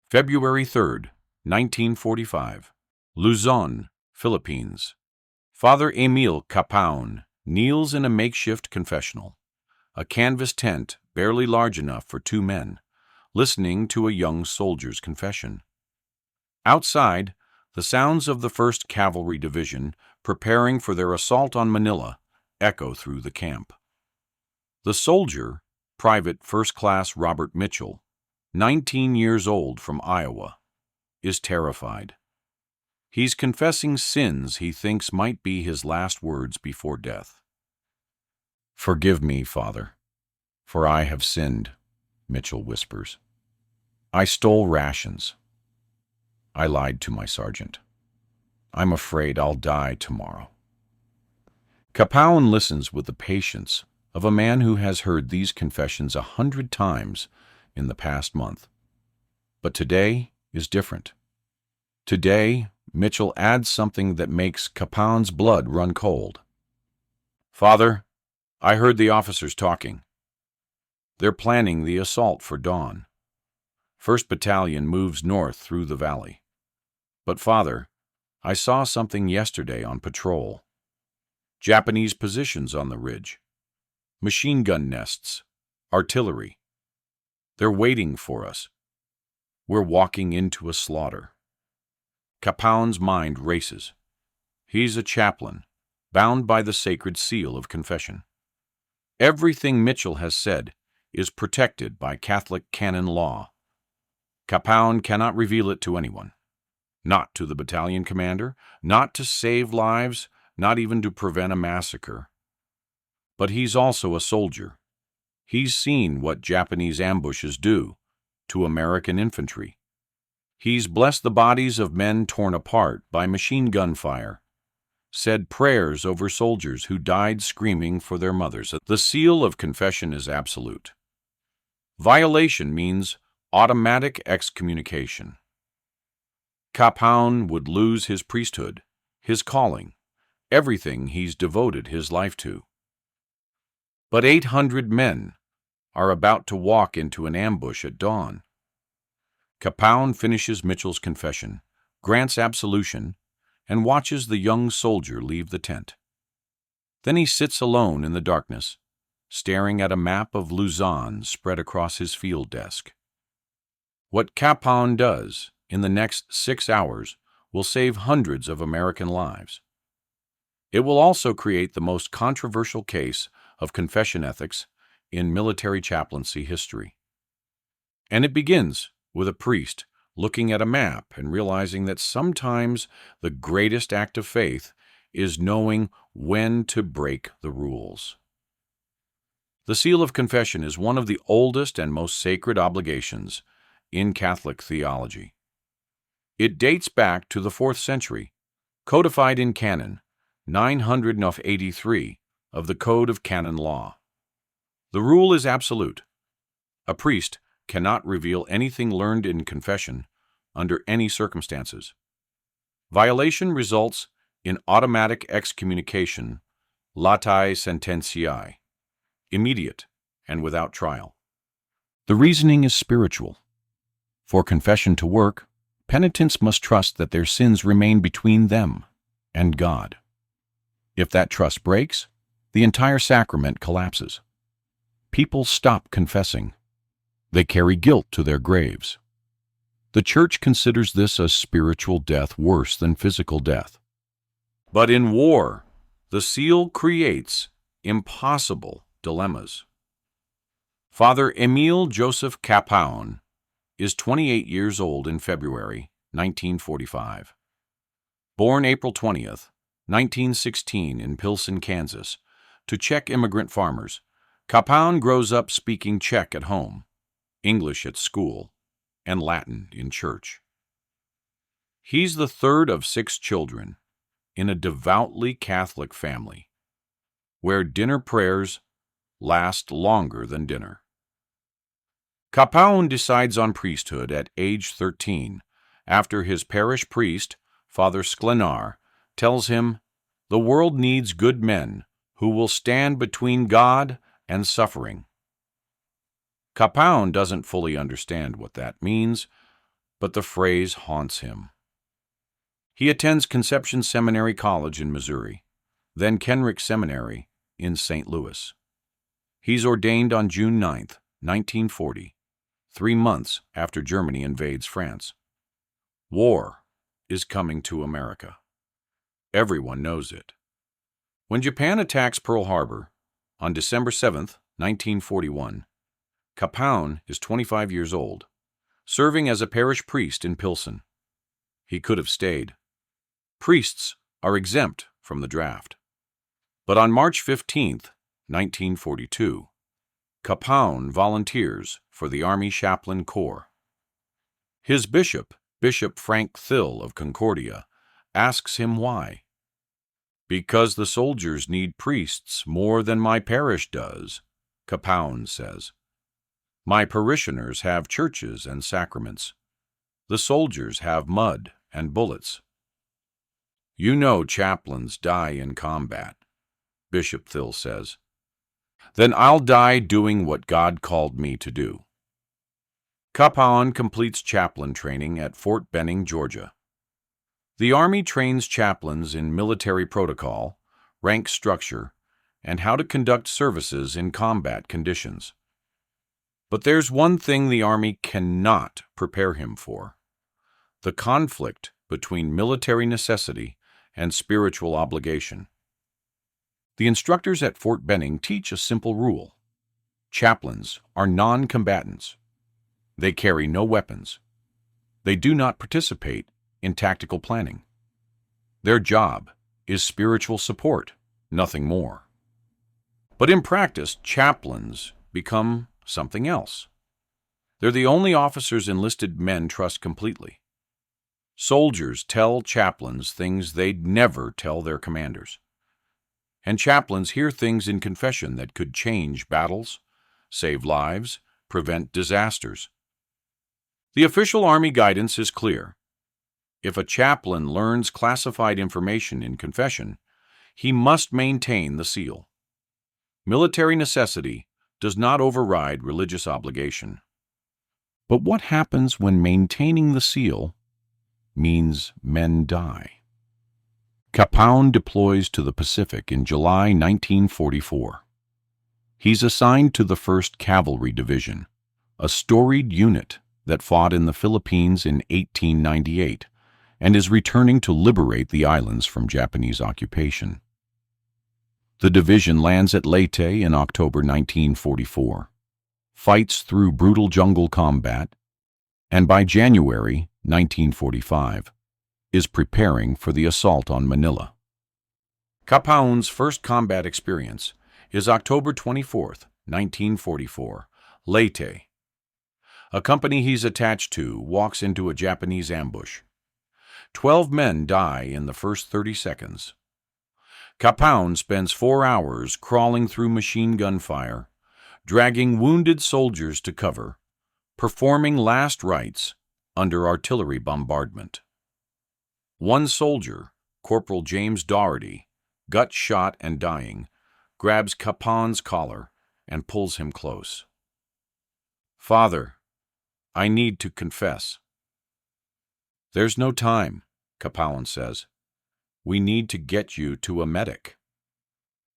February 3rd, 1945. Luzon, Philippines. Father Emil Kapaun kneels in a makeshift confessional, a canvas tent barely large enough for two men, listening to a young soldier's confession. Outside, the sounds of the 1st Cavalry Division preparing for their assault on Manila echo through the camp. The soldier, Private First Class Robert Mitchell, 19 years old, from Iowa, is terrified. He's confessing sins he thinks might be his last words before death. "Forgive me, Father, for I have sinned," Mitchell whispers. "I stole rations. I lied to my sergeant. I'm afraid I'll die tomorrow." Kapaun listens with the patience of a man who has heard these confessions 100 times in the past month. But today is different. Today, Mitchell adds something that makes Kapaun's blood run cold. "Father, I heard the officers talking. They're planning the assault for dawn. 1st Battalion moves north through the valley. But Father, I saw something yesterday on patrol. Japanese positions on the ridge. Machine gun nests. Artillery. They're waiting for us. We're walking into a slaughter." Kapaun's mind races. He's a chaplain, bound by the sacred seal of confession. Everything Mitchell has said is protected by Catholic canon law. Kapaun cannot reveal it to anyone. Not to the battalion commander, not to save lives, not even to prevent a massacre. But he's also a soldier. He's seen what Japanese ambushes do to American infantry. He's blessed the bodies of men torn apart by machine gun fire, said prayers over soldiers who died screaming for their mothers. The seal of confession is absolute. Violation means automatic excommunication. Kapaun would lose his priesthood, his calling, everything he's devoted his life to. But 800 men are about to walk into an ambush at dawn. Kapaun finishes Mitchell's confession, grants absolution, and watches the young soldier leave the tent. Then he sits alone in the darkness, staring at a map of Luzon spread across his field desk. What Kapaun does in the next 6 hours will save hundreds of American lives. It will also create the most controversial case of confession ethics in military chaplaincy history. And it begins with a priest looking at a map and realizing that sometimes the greatest act of faith is knowing when to break the rules. The seal of confession is one of the oldest and most sacred obligations in Catholic theology. It dates back to the 4th century, codified in canon 983 of the Code of Canon Law. The rule is absolute. A priest cannot reveal anything learned in confession under any circumstances. Violation results in automatic excommunication, latae sententiae, immediate and without trial. The reasoning is spiritual. For confession to work, penitents must trust that their sins remain between them and God. If that trust breaks, the entire sacrament collapses. People stop confessing. They carry guilt to their graves. The Church considers this a spiritual death worse than physical death. But in war, the seal creates impossible dilemmas. Father Emil Joseph Kapaun is 28 years old in February 1945. Born April 20th, 1916 in Pilsen, Kansas, to Czech immigrant farmers, Kapaun grows up speaking Czech at home, English at school, and Latin in church. He's the third of 6 children in a devoutly Catholic family, where dinner prayers last longer than dinner. Kapaun decides on priesthood at age 13, after his parish priest, Father Sklenar, tells him, "The world needs good men who will stand between God and suffering." Kapaun doesn't fully understand what that means, but the phrase haunts him. He attends Conception Seminary College in Missouri, then Kenrick Seminary in St. Louis. He's ordained on June 9, 1940, 3 months after Germany invades France. War is coming to America. Everyone knows it. When Japan attacks Pearl Harbor on December 7, 1941, Kapaun is 25 years old, serving as a parish priest in Pilsen. He could have stayed. Priests are exempt from the draft. But on March 15, 1942, Kapaun volunteers for the Army Chaplain Corps. His bishop, Bishop Frank Thill of Concordia, asks him why. "Because the soldiers need priests more than my parish does," Kapaun says. "My parishioners have churches and sacraments. The soldiers have mud and bullets." "You know chaplains die in combat," Bishop Thill says. "Then I'll die doing what God called me to do." Kapaun completes chaplain training at Fort Benning, Georgia. The Army trains chaplains in military protocol, rank structure, and how to conduct services in combat conditions. But there's one thing the Army cannot prepare him for: the conflict between military necessity and spiritual obligation. The instructors at Fort Benning teach a simple rule. Chaplains are non-combatants. They carry no weapons. They do not participate in tactical planning. Their job is spiritual support, nothing more. But in practice, chaplains become something else. They're the only officers enlisted men trust completely. Soldiers tell chaplains things they'd never tell their commanders. And chaplains hear things in confession that could change battles, save lives, prevent disasters. The official Army guidance is clear. If a chaplain learns classified information in confession, he must maintain the seal. Military necessity does not override religious obligation. But what happens when maintaining the seal means men die? Kapaun deploys to the Pacific in July 1944. He's assigned to the 1st Cavalry Division, a storied unit that fought in the Philippines in 1898 and is returning to liberate the islands from Japanese occupation. The division lands at Leyte in October 1944, fights through brutal jungle combat, and by January 1945 is preparing for the assault on Manila. Kapaun's first combat experience is October 24, 1944, Leyte. A company he's attached to walks into a Japanese ambush. 12 men die in the first 30 seconds. Kapaun spends 4 hours crawling through machine gun fire, dragging wounded soldiers to cover, performing last rites under artillery bombardment. One soldier, Corporal James Doherty, gut shot and dying, grabs Kapaun's collar and pulls him close. "Father, I need to confess." "There's no time," Kapaun says. "We need to get you to a medic."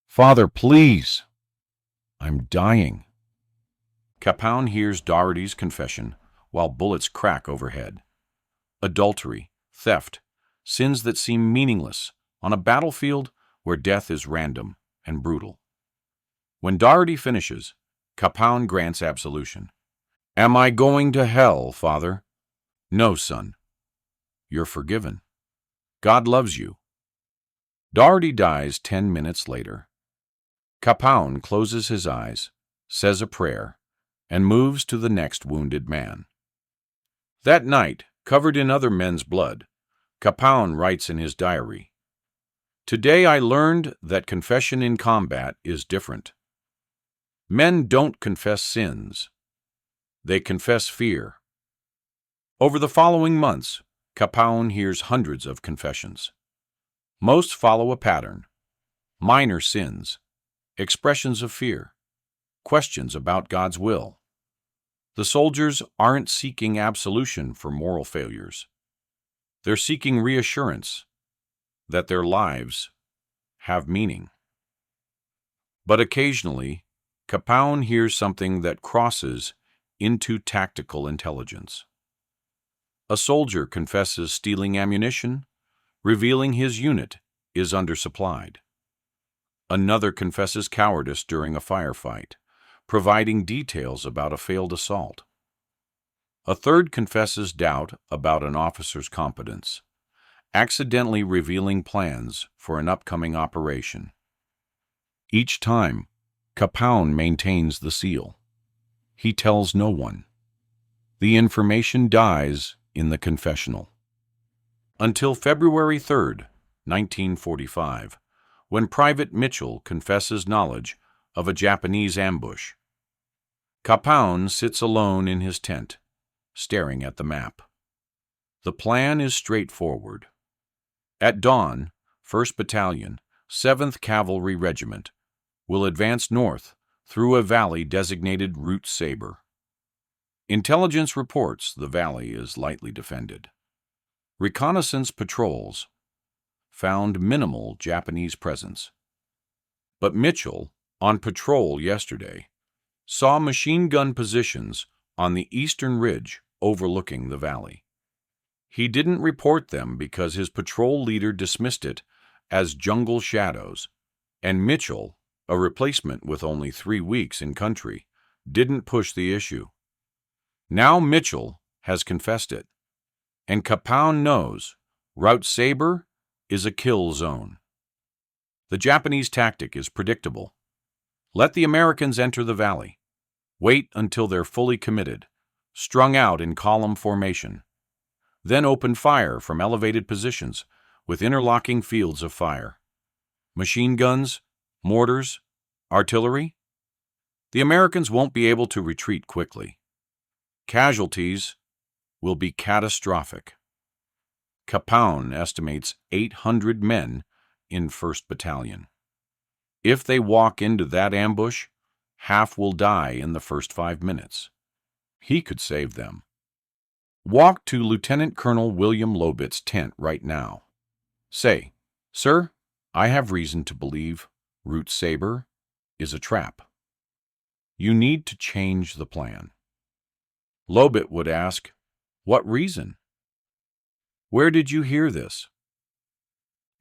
"Father, please. I'm dying." Kapaun hears Doherty's confession while bullets crack overhead. Adultery, theft, sins that seem meaningless on a battlefield where death is random and brutal. When Doherty finishes, Kapaun grants absolution. "Am I going to hell, Father?" "No, son. You're forgiven. God loves you." Doherty dies 10 minutes later. Kapaun closes his eyes, says a prayer, and moves to the next wounded man. That night, covered in other men's blood, Kapaun writes in his diary, "Today I learned that confession in combat is different. Men don't confess sins. They confess fear." Over the following months, Kapaun hears hundreds of confessions. Most follow a pattern: minor sins, expressions of fear, questions about God's will. The soldiers aren't seeking absolution for moral failures. They're seeking reassurance that their lives have meaning. But occasionally, Kapaun hears something that crosses into tactical intelligence. A soldier confesses stealing ammunition, revealing his unit is undersupplied. Another confesses cowardice during a firefight, providing details about a failed assault. A third confesses doubt about an officer's competence, accidentally revealing plans for an upcoming operation. Each time, Kapaun maintains the seal. He tells no one. The information dies in the confessional. Until February 3rd, 1945, when Private Mitchell confesses knowledge of a Japanese ambush. Kapaun sits alone in his tent, staring at the map. The plan is straightforward. At dawn, 1st Battalion, 7th Cavalry Regiment will advance north through a valley designated Route Sabre. Intelligence reports the valley is lightly defended. Reconnaissance patrols found minimal Japanese presence. But Mitchell, on patrol yesterday, saw machine gun positions on the eastern ridge overlooking the valley. He didn't report them because his patrol leader dismissed it as jungle shadows, and Mitchell, a replacement with only 3 weeks in country, didn't push the issue. Now Mitchell has confessed it, and Kapaun knows Route Sabre is a kill zone. The Japanese tactic is predictable. Let the Americans enter the valley. Wait until they're fully committed, strung out in column formation. Then open fire from elevated positions with interlocking fields of fire. Machine guns, mortars, artillery. The Americans won't be able to retreat quickly. Casualties will be catastrophic. Kapaun estimates 800 men in 1st Battalion. If they walk into that ambush, half will die in the first 5 minutes. He could save them. Walk to Lieutenant Colonel William Lobit's tent right now. Say, "Sir, I have reason to believe Route Sabre is a trap. You need to change the plan." Lobit would ask, "What reason? Where did you hear this?"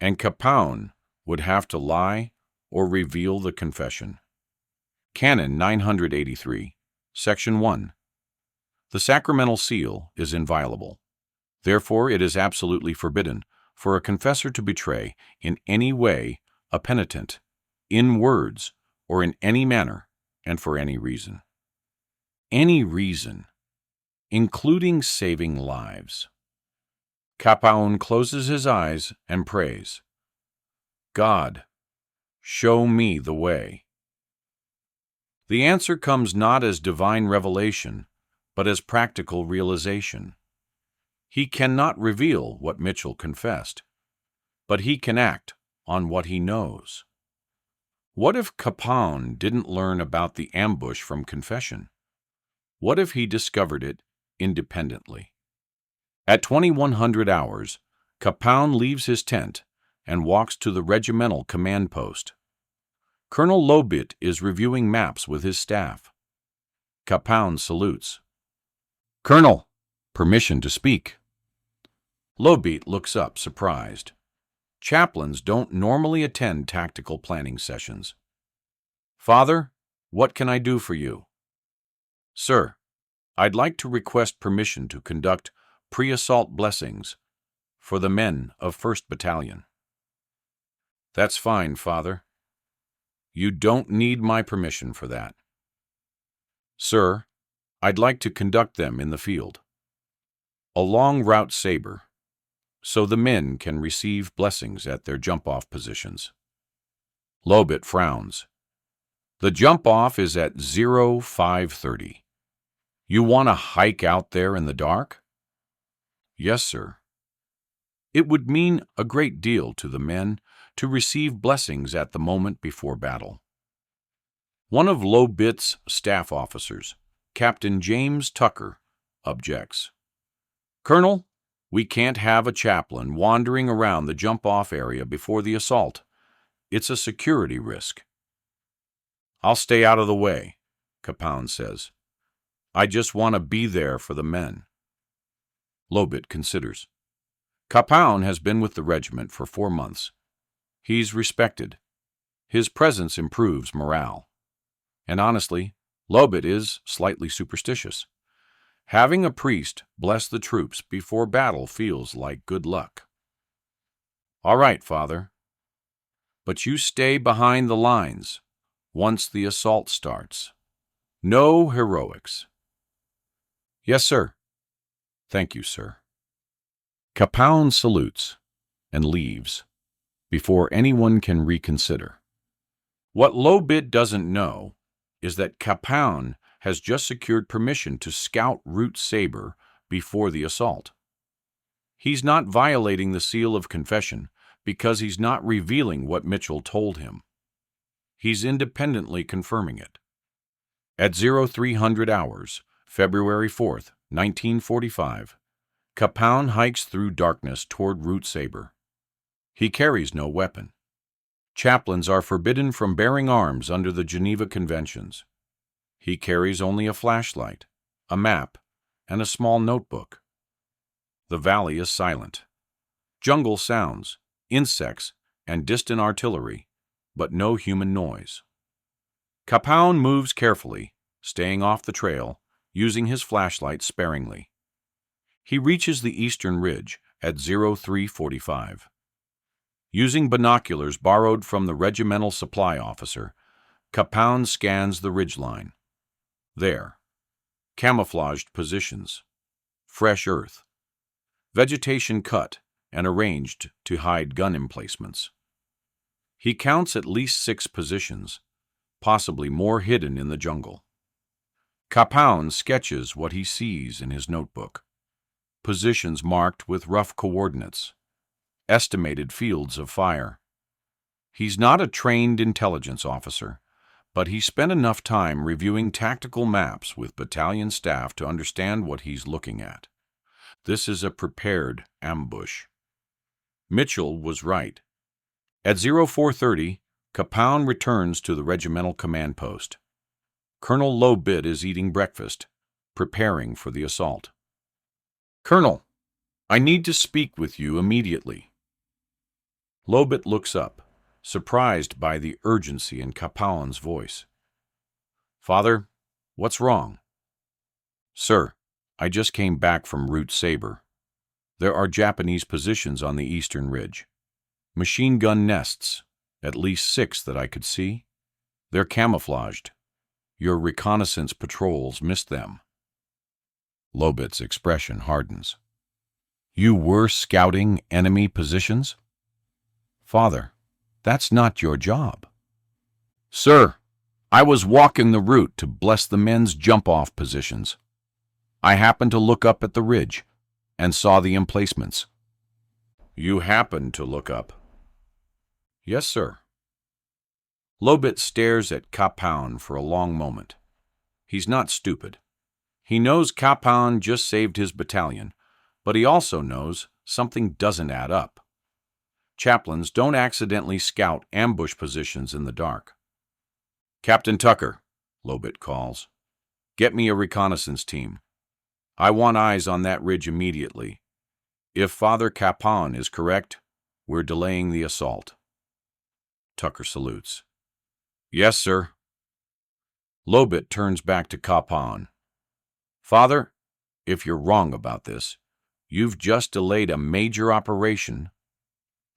And Kapaun would have to lie or reveal the confession. Canon 983, Section 1. The sacramental seal is inviolable. Therefore, it is absolutely forbidden for a confessor to betray in any way a penitent, in words or in any manner, and for any reason. Any reason, including saving lives. Kapaun closes his eyes and prays, "God, show me the way." The answer comes not as divine revelation, but as practical realization. He cannot reveal what Mitchell confessed, but he can act on what he knows. What if Kapaun didn't learn about the ambush from confession? What if he discovered it independently? At 2100 hours, Kapaun leaves his tent and walks to the regimental command post. Colonel Lobit is reviewing maps with his staff. Kapaun salutes. "Colonel, permission to speak." Lobit looks up, surprised. Chaplains don't normally attend tactical planning sessions. "Father, what can I do for you?" "Sir, I'd like to request permission to conduct pre-assault blessings for the men of 1st Battalion." "That's fine, Father. You don't need my permission for that." "Sir, I'd like to conduct them in the field, along Route Sabre, so the men can receive blessings at their jump-off positions." Lobit frowns. "The jump-off is at 0530. You want to hike out there in the dark?" "Yes, sir." "It would mean a great deal to the men to receive blessings at the moment before battle." One of Lobit's staff officers, Captain James Tucker objects. "Colonel, we can't have a chaplain wandering around the jump-off area before the assault. It's a security risk." "I'll stay out of the way," Kapaun says. "I just want to be there for the men." Lobit considers. Kapaun has been with the regiment for 4 months. He's respected. His presence improves morale. And honestly, Lobit is slightly superstitious. Having a priest bless the troops before battle feels like good luck. "All right, Father. But you stay behind the lines once the assault starts. No heroics." "Yes, sir." "Thank you, sir." Kapaun salutes and leaves before anyone can reconsider. What Lobit doesn't know is that Kapaun has just secured permission to scout Route Sabre before the assault. He's not violating the seal of confession because he's not revealing what Mitchell told him. He's independently confirming it. At 0300 hours, February 4th, 1945, Kapaun hikes through darkness toward Route Sabre. He carries no weapon. Chaplains are forbidden from bearing arms under the Geneva Conventions. He carries only a flashlight, a map, and a small notebook. The valley is silent. Jungle sounds, insects, and distant artillery, but no human noise. Kapaun moves carefully, staying off the trail, using his flashlight sparingly. He reaches the eastern ridge at 0345. Using binoculars borrowed from the regimental supply officer, Kapaun scans the ridgeline. There, camouflaged positions, fresh earth, vegetation cut and arranged to hide gun emplacements. He counts at least 6 positions, possibly more hidden in the jungle. Kapaun sketches what he sees in his notebook. Positions marked with rough coordinates. Estimated fields of fire. He's not a trained intelligence officer, but he spent enough time reviewing tactical maps with battalion staff to understand what he's looking at. This is a prepared ambush. Mitchell was right. At 0430, Kapaun returns to the regimental command post. Colonel Lobit is eating breakfast, preparing for the assault. "Colonel, I need to speak with you immediately." Lobit looks up, surprised by the urgency in Kapaun's voice. "Father, what's wrong?" "Sir, I just came back from Route Sabre. There are Japanese positions on the eastern ridge. Machine gun nests, at least 6 that I could see. They're camouflaged. Your reconnaissance patrols missed them." Lobit's expression hardens. "You were scouting enemy positions?" "Father, that's not your job." "Sir, I was walking the route to bless the men's jump-off positions. I happened to look up at the ridge and saw the emplacements." "You happened to look up?" "Yes, sir." Lobit stares at Kapaun for a long moment. He's not stupid. He knows Kapaun just saved his battalion, but he also knows something doesn't add up. Chaplains don't accidentally scout ambush positions in the dark. "Captain Tucker," Lobit calls, "get me a reconnaissance team. I want eyes on that ridge immediately. If Father Kapaun is correct, we're delaying the assault." Tucker salutes. "Yes, sir." Lobit turns back to Kapaun. "Father, if you're wrong about this, you've just delayed a major operation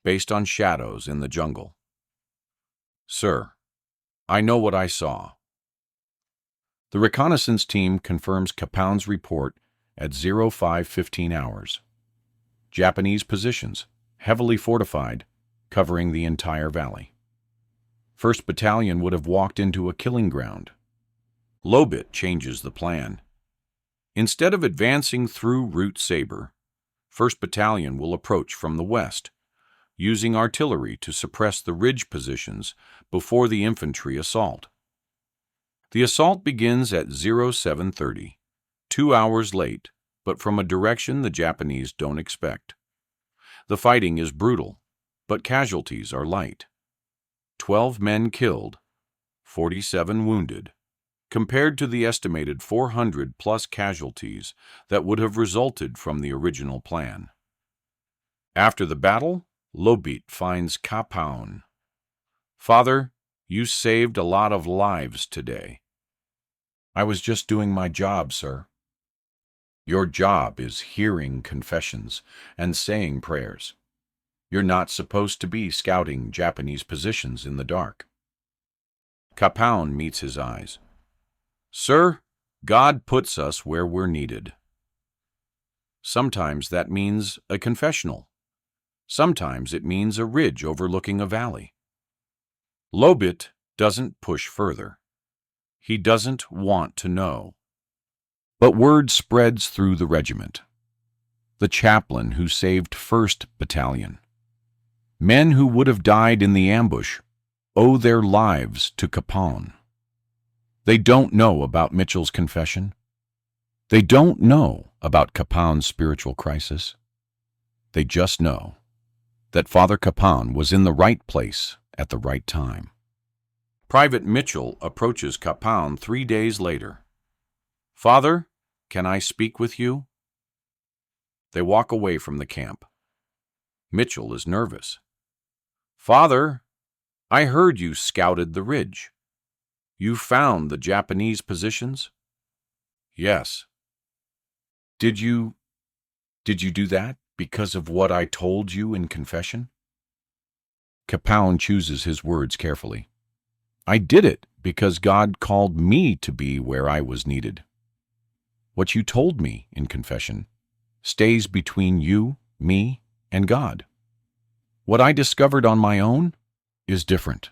based on shadows in the jungle." "Sir, I know what I saw." The reconnaissance team confirms Kapaun's report at 0515 hours. Japanese positions, heavily fortified, covering the entire valley. 1st Battalion would have walked into a killing ground. Lobit changes the plan. Instead of advancing through Route Sabre, 1st Battalion will approach from the west, using artillery to suppress the ridge positions before the infantry assault. The assault begins at 0730, 2 hours late, but from a direction the Japanese don't expect. The fighting is brutal, but casualties are light. 12 men killed, 47 wounded, compared to the estimated 400-plus casualties that would have resulted from the original plan. After the battle, Lobit finds Kapaun. "Father, you saved a lot of lives today." "I was just doing my job, sir." "Your job is hearing confessions and saying prayers. You're not supposed to be scouting Japanese positions in the dark." Kapaun meets his eyes. "Sir, God puts us where we're needed." Sometimes that means a confessional. Sometimes it means a ridge overlooking a valley. Lobit doesn't push further. He doesn't want to know. But word spreads through the regiment. The chaplain who saved 1st Battalion. Men who would have died in the ambush owe their lives to Kapaun. They don't know about Mitchell's confession. They don't know about Kapaun's spiritual crisis. They just know that Father Kapaun was in the right place at the right time. Private Mitchell approaches Kapaun 3 days later. "Father, can I speak with you?" They walk away from the camp. Mitchell is nervous. "Father, I heard you scouted the ridge. You found the Japanese positions?" "Yes." Did you do that because of what I told you in confession?" Kapaun chooses his words carefully. "I did it because God called me to be where I was needed. What you told me in confession stays between you, me, and God. What I discovered on my own is different."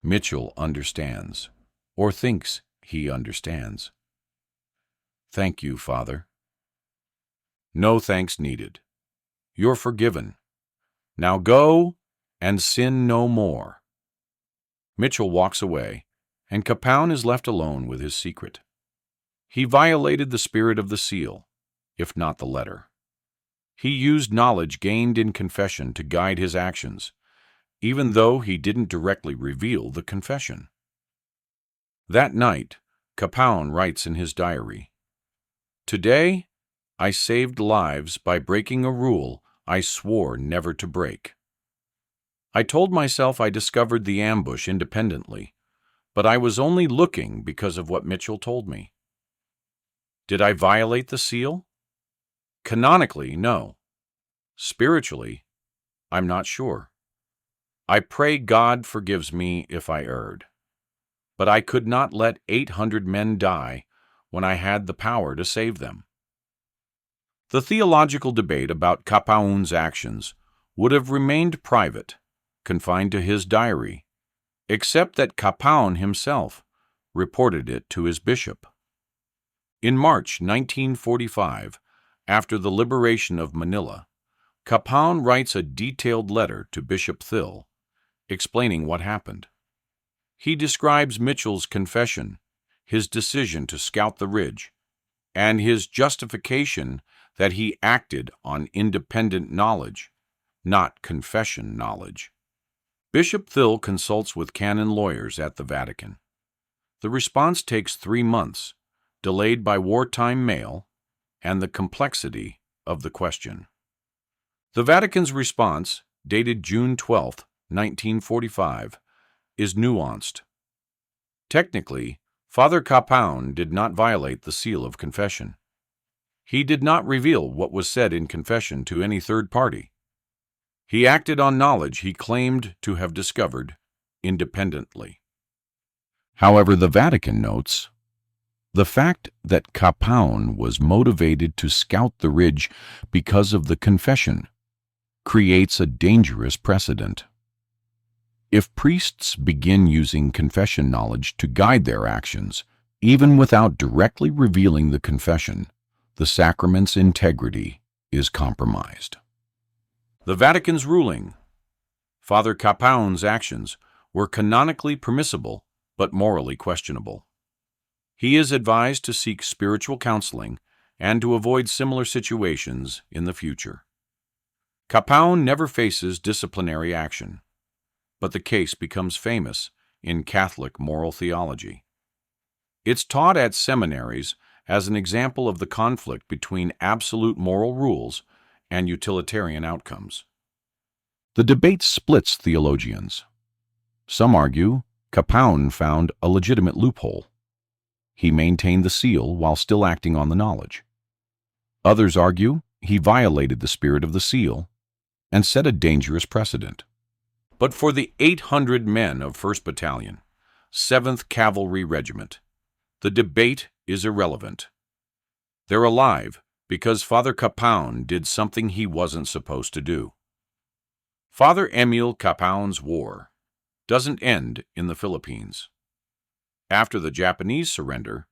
Mitchell understands, or thinks he understands. "Thank you, Father." "No thanks needed. You're forgiven. Now go and sin no more." Mitchell walks away, and Kapaun is left alone with his secret. He violated the spirit of the seal, if not the letter. He used knowledge gained in confession to guide his actions, even though he didn't directly reveal the confession. That night, Kapaun writes in his diary, "Today, I saved lives by breaking a rule I swore never to break. I told myself I discovered the ambush independently, but I was only looking because of what Mitchell told me. Did I violate the seal? Canonically, no. Spiritually, I'm not sure. I pray God forgives me if I erred. But I could not let 800 men die when I had the power to save them." The theological debate about Kapaun's actions would have remained private, confined to his diary, except that Kapaun himself reported it to his bishop. In March 1945, after the liberation of Manila, Kapaun writes a detailed letter to Bishop Thill, explaining what happened. He describes Mitchell's confession, his decision to scout the ridge, and his justification that he acted on independent knowledge, not confession knowledge. Bishop Thill consults with canon lawyers at the Vatican. The response takes 3 months, delayed by wartime mail and the complexity of the question. The Vatican's response, dated June 12, 1945, is nuanced. Technically, Father Kapaun did not violate the seal of confession. He did not reveal what was said in confession to any third party. He acted on knowledge he claimed to have discovered independently. However, the Vatican notes, the fact that Kapaun was motivated to scout the ridge because of the confession creates a dangerous precedent. If priests begin using confession knowledge to guide their actions, even without directly revealing the confession, the sacrament's integrity is compromised. The Vatican's ruling. Father Kapaun's actions were canonically permissible but morally questionable. He is advised to seek spiritual counseling and to avoid similar situations in the future. Kapaun never faces disciplinary action, but the case becomes famous in Catholic moral theology. It's taught at seminaries as an example of the conflict between absolute moral rules and utilitarian outcomes. The debate splits theologians. Some argue Kapaun found a legitimate loophole. He maintained the seal while still acting on the knowledge. Others argue he violated the spirit of the seal and set a dangerous precedent. But for the 800 men of 1st Battalion, 7th Cavalry Regiment, the debate is irrelevant. They're alive because Father Kapaun did something he wasn't supposed to do. Father Emil Kapaun's war doesn't end in the Philippines. After the Japanese surrender,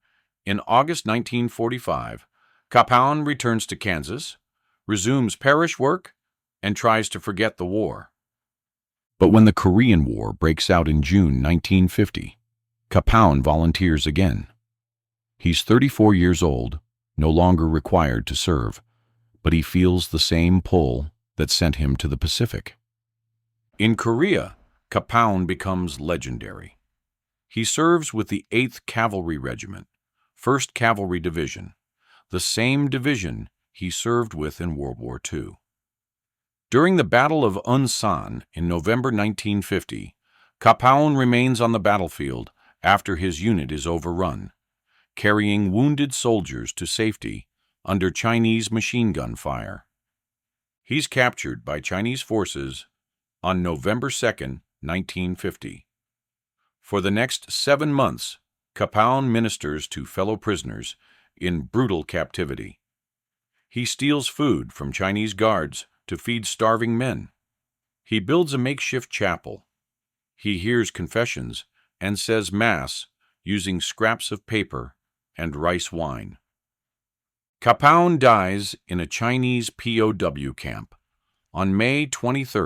in August 1945, Kapaun returns to Kansas, resumes parish work, and tries to forget the war. But when the Korean War breaks out in June 1950, Kapaun volunteers again. He's 34 years old, no longer required to serve, but he feels the same pull that sent him to the Pacific. In Korea, Kapaun becomes legendary. He serves with the 8th Cavalry Regiment, 1st Cavalry Division, the same division he served with in World War II. During the Battle of Unsan in November 1950, Kapaun remains on the battlefield after his unit is overrun, carrying wounded soldiers to safety under Chinese machine gun fire. He's captured by Chinese forces on November 2, 1950. For the next 7 months, Kapaun ministers to fellow prisoners in brutal captivity. He steals food from Chinese guards to feed starving men. He builds a makeshift chapel. He hears confessions and says Mass using scraps of paper and rice wine. Kapaun dies in a Chinese POW camp on May 23,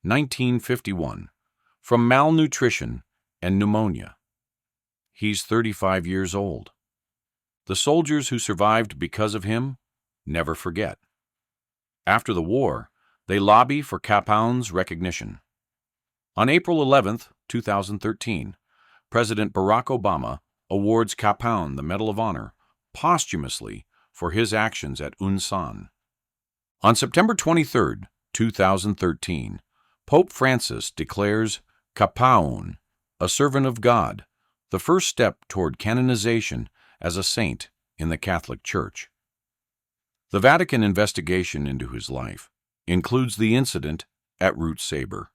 1951, from malnutrition and pneumonia. He's 35 years old. The soldiers who survived because of him never forget. After the war, they lobby for Kapaun's recognition. On April 11, 2013, President Barack Obama awards Kapaun the Medal of Honor posthumously for his actions at Unsan. On September 23, 2013, Pope Francis declares Kapaun a servant of God, the first step toward canonization as a saint in the Catholic Church. The Vatican investigation into his life includes the incident at Route Saber.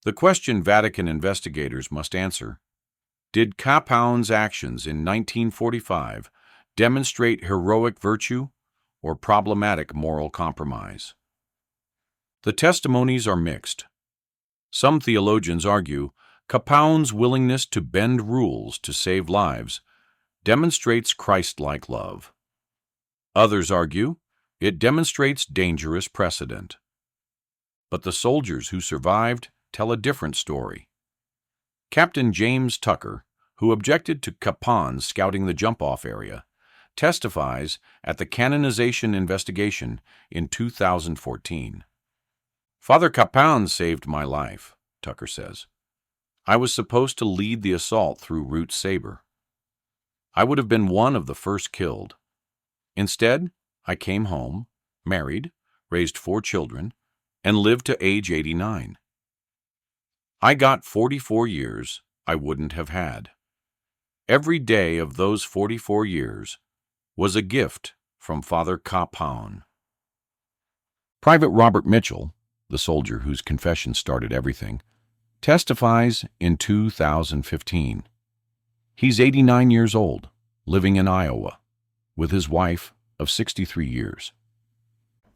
The question Vatican investigators must answer: did Kapaun's actions in 1945 demonstrate heroic virtue or problematic moral compromise? The testimonies are mixed. Some theologians argue Kapaun's willingness to bend rules to save lives demonstrates Christ-like love. Others argue it demonstrates dangerous precedent. But the soldiers who survived tell a different story. Captain James Tucker, who objected to Kapaun scouting the jump-off area, testifies at the canonization investigation in 2014. Father Kapaun saved my life, Tucker says. I was supposed to lead the assault through Route Saber. I would have been one of the first killed. Instead, I came home, married, raised 4 children, and lived to age 89. I got 44 years I wouldn't have had. Every day of those 44 years was a gift from Father Kapaun. Private Robert Mitchell, the soldier whose confession started everything, testifies in 2015. He's 89 years old, living in Iowa, with his wife of 63 years.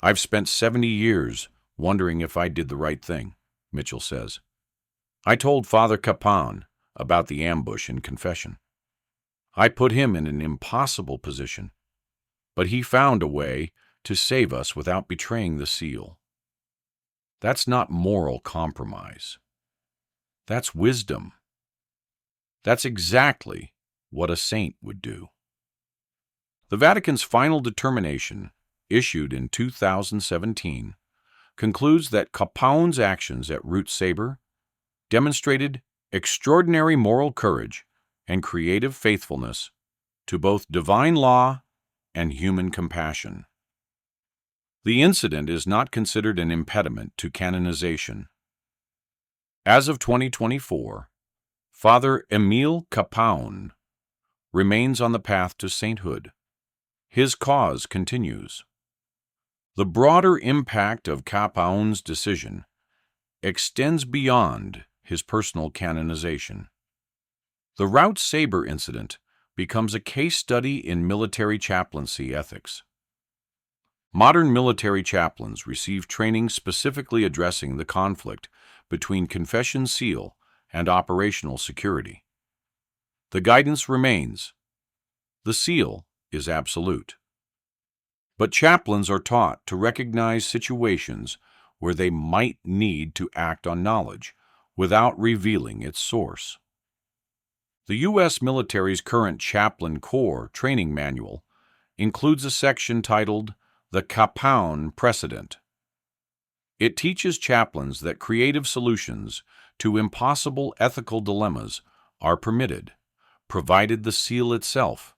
I've spent 70 years wondering if I did the right thing, Mitchell says. I told Father Kapaun about the ambush in confession. I put him in an impossible position, but he found a way to save us without betraying the seal. That's not moral compromise. That's wisdom. That's exactly what a saint would do. The Vatican's final determination, issued in 2017, concludes that Kapaun's actions at Root Saber demonstrated extraordinary moral courage and creative faithfulness to both divine law and human compassion. The incident is not considered an impediment to canonization. As of 2024, Father Emil Kapaun remains on the path to sainthood. His cause continues. The broader impact of Kapaun's decision extends beyond his personal canonization. The Rout Saber incident becomes a case study in military chaplaincy ethics. Modern military chaplains receive training specifically addressing the conflict between confession seal and operational security. The guidance remains. The seal is absolute. But chaplains are taught to recognize situations where they might need to act on knowledge without revealing its source. The U.S. military's current Chaplain Corps training manual includes a section titled The Kapaun Precedent. It teaches chaplains that creative solutions to impossible ethical dilemmas are permitted, provided the seal itself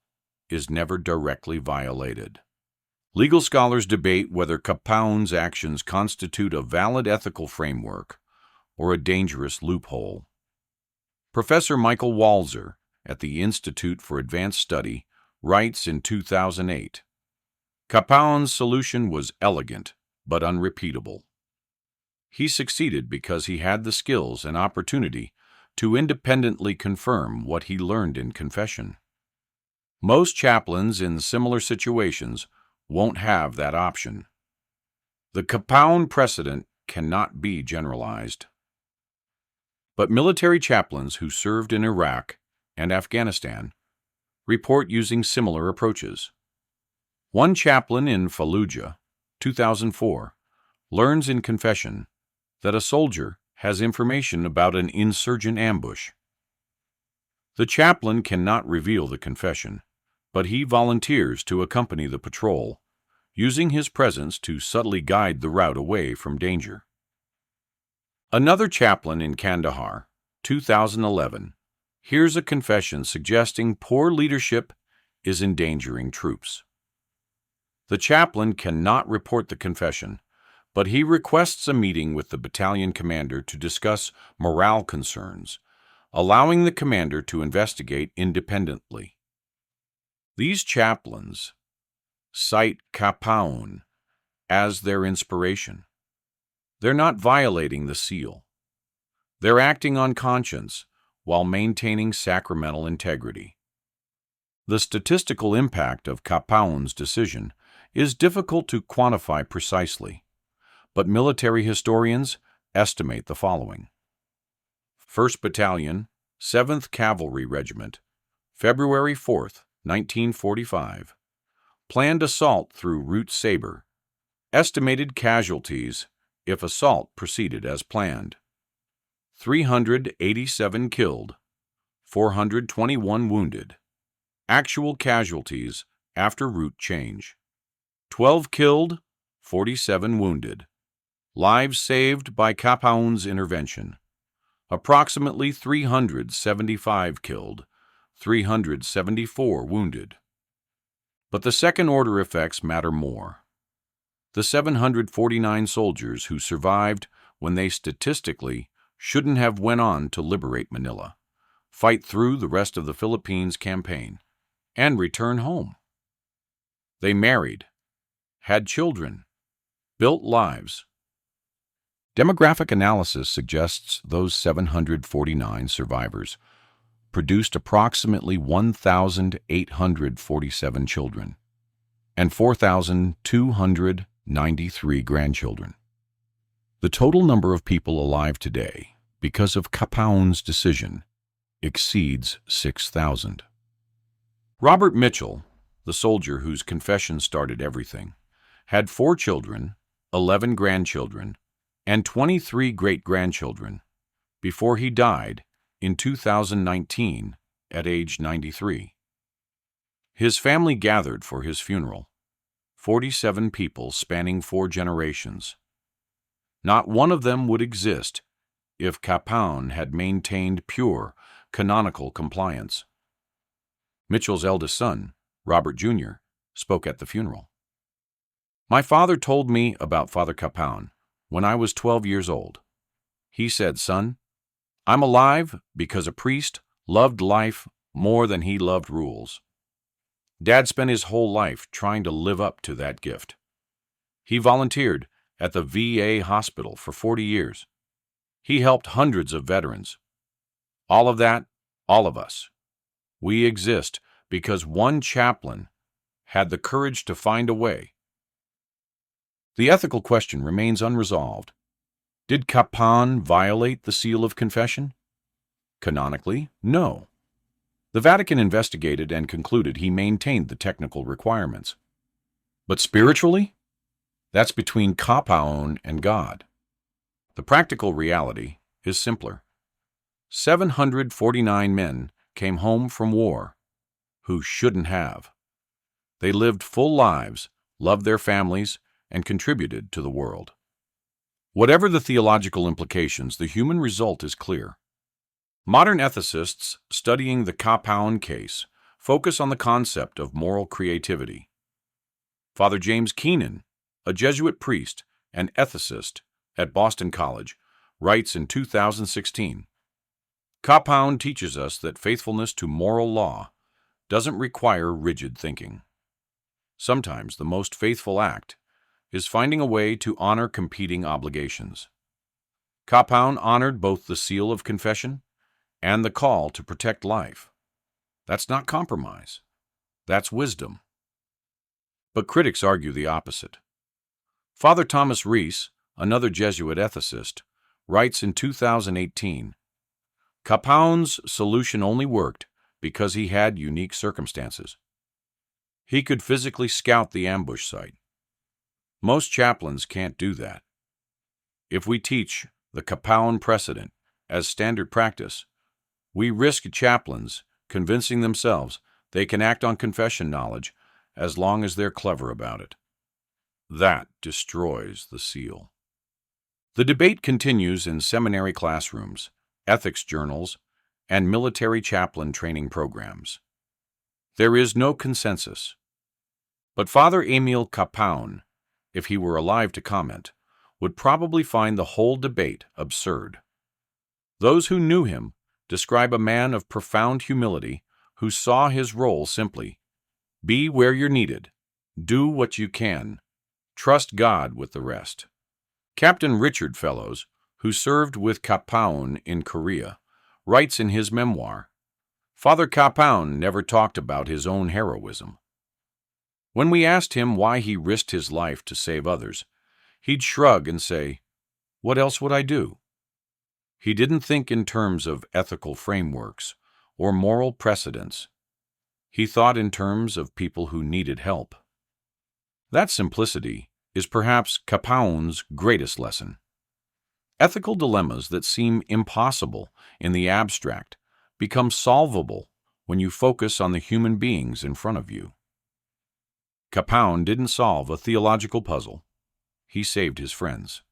is never directly violated. Legal scholars debate whether Kapaun's actions constitute a valid ethical framework or a dangerous loophole. Professor Michael Walzer at the Institute for Advanced Study writes in 2008, Kapaun's solution was elegant but unrepeatable. He succeeded because he had the skills and opportunity to independently confirm what he learned in confession. Most chaplains in similar situations won't have that option. The Kapaun precedent cannot be generalized. But military chaplains who served in Iraq and Afghanistan report using similar approaches. One chaplain in Fallujah, 2004, learns in confession that a soldier has information about an insurgent ambush. The chaplain cannot reveal the confession, but he volunteers to accompany the patrol, using his presence to subtly guide the route away from danger. Another chaplain in Kandahar, 2011, hears a confession suggesting poor leadership is endangering troops. The chaplain cannot report the confession, but he requests a meeting with the battalion commander to discuss morale concerns, allowing the commander to investigate independently. These chaplains cite Kapaun as their inspiration. They're not violating the seal. They're acting on conscience while maintaining sacramental integrity. The statistical impact of Kapaun's decision is difficult to quantify precisely, but military historians estimate the following. 1st Battalion, 7th Cavalry Regiment, February 4th, 1945. Planned assault through Root Saber. Estimated casualties if assault proceeded as planned. 387 killed, 421 wounded. Actual casualties after route change. 12 killed, 47 wounded. Lives saved by Kapaun's intervention. Approximately 375 killed, 374 wounded. But the second-order effects matter more. The 749 soldiers who survived when they statistically shouldn't have went on to liberate Manila, fight through the rest of the Philippines campaign, and return home. They married, had children, built lives. Demographic analysis suggests those 749 survivors produced approximately 1,847 children and 4,293 grandchildren. The total number of people alive today, because of Kapaun's decision, exceeds 6,000. Robert Mitchell, the soldier whose confession started everything, had 4 children, 11 grandchildren, and 23 great-grandchildren before he died in 2019 at age 93. His family gathered for his funeral, 47 people spanning 4 generations. Not one of them would exist if Kapaun had maintained pure, canonical compliance. Mitchell's eldest son, Robert Jr., spoke at the funeral. "My father told me about Father Kapaun when I was 12 years old. He said, 'Son, I'm alive because a priest loved life more than he loved rules.' Dad spent his whole life trying to live up to that gift. He volunteered at the VA hospital for 40 years. He helped hundreds of veterans. All of that, all of us. We exist because one chaplain had the courage to find a way." The ethical question remains unresolved. Did Kapaun violate the seal of confession? Canonically, no. The Vatican investigated and concluded he maintained the technical requirements. But spiritually? That's between Kapaun and God. The practical reality is simpler. 749 men came home from war who shouldn't have. They lived full lives, loved their families, and contributed to the world. Whatever the theological implications, the human result is clear. Modern ethicists studying the Kapaun case focus on the concept of moral creativity. Father James Keenan, a Jesuit priest and ethicist at Boston College, writes in 2016, "Kapaun teaches us that faithfulness to moral law doesn't require rigid thinking. Sometimes the most faithful act is finding a way to honor competing obligations." Kapaun honored both the seal of confession and the call to protect life. That's not compromise. That's wisdom. But critics argue the opposite. Father Thomas Rees, another Jesuit ethicist, writes in 2018, "Kapaun's solution only worked because he had unique circumstances. He could physically scout the ambush site. Most chaplains can't do that. If we teach the Kapaun precedent as standard practice, we risk chaplains convincing themselves they can act on confession knowledge as long as they're clever about it. That destroys the seal." The debate continues in seminary classrooms, ethics journals, and military chaplain training programs. There is no consensus. But Father Emil Kapaun, if he were alive to comment, would probably find the whole debate absurd. Those who knew him describe a man of profound humility who saw his role simply: be where you're needed, do what you can, trust God with the rest. Captain Richard Fellows, who served with Kapaun in Korea, writes in his memoir, "Father Kapaun never talked about his own heroism. When we asked him why he risked his life to save others, he'd shrug and say, 'What else would I do?' He didn't think in terms of ethical frameworks or moral precedents. He thought in terms of people who needed help." That simplicity is perhaps Kapaun's greatest lesson. Ethical dilemmas that seem impossible in the abstract become solvable when you focus on the human beings in front of you. Kapaun didn't solve a theological puzzle. He saved his friends.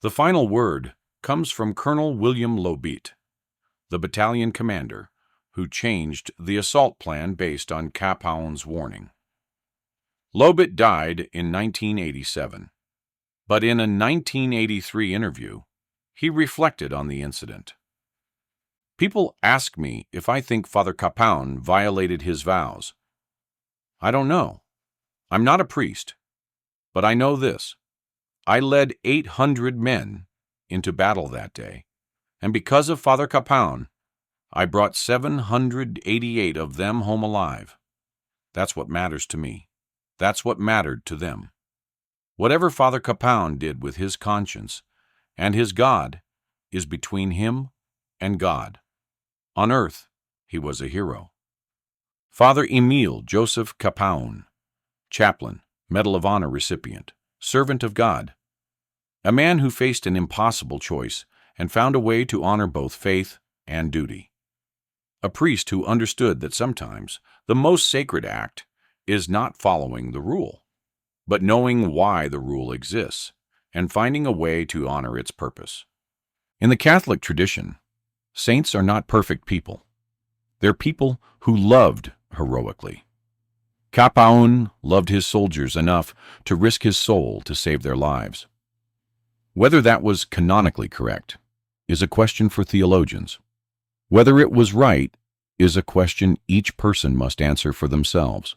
The final word comes from Colonel William Lobet, the battalion commander who changed the assault plan based on Kapaun's warning. Lobet died in 1987, but in a 1983 interview, he reflected on the incident. "People ask me if I think Father Kapaun violated his vows. I don't know. I'm not a priest, but I know this. I led 800 men into battle that day, and because of Father Kapaun, I brought 788 of them home alive. That's what matters to me. That's what mattered to them. Whatever Father Kapaun did with his conscience and his God is between him and God. On earth, he was a hero." Father Emil Joseph Kapaun, chaplain, Medal of Honor recipient, servant of God, a man who faced an impossible choice and found a way to honor both faith and duty. a priest who understood that sometimes the most sacred act is not following the rule, but knowing why the rule exists and finding a way to honor its purpose. In the Catholic tradition, saints are not perfect people. They're people who loved heroically. Kapaun loved his soldiers enough to risk his soul to save their lives. Whether that was canonically correct is a question for theologians. Whether it was right is a question each person must answer for themselves.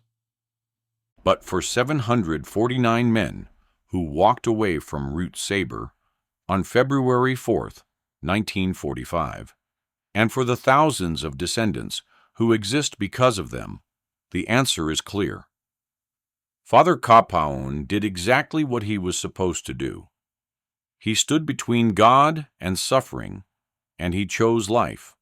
But for 749 men who walked away from Route Sabre on February 4th, 1945, and for the thousands of descendants who exist because of them, the answer is clear. Father Kapaun did exactly what he was supposed to do. He stood between God and suffering, and he chose life.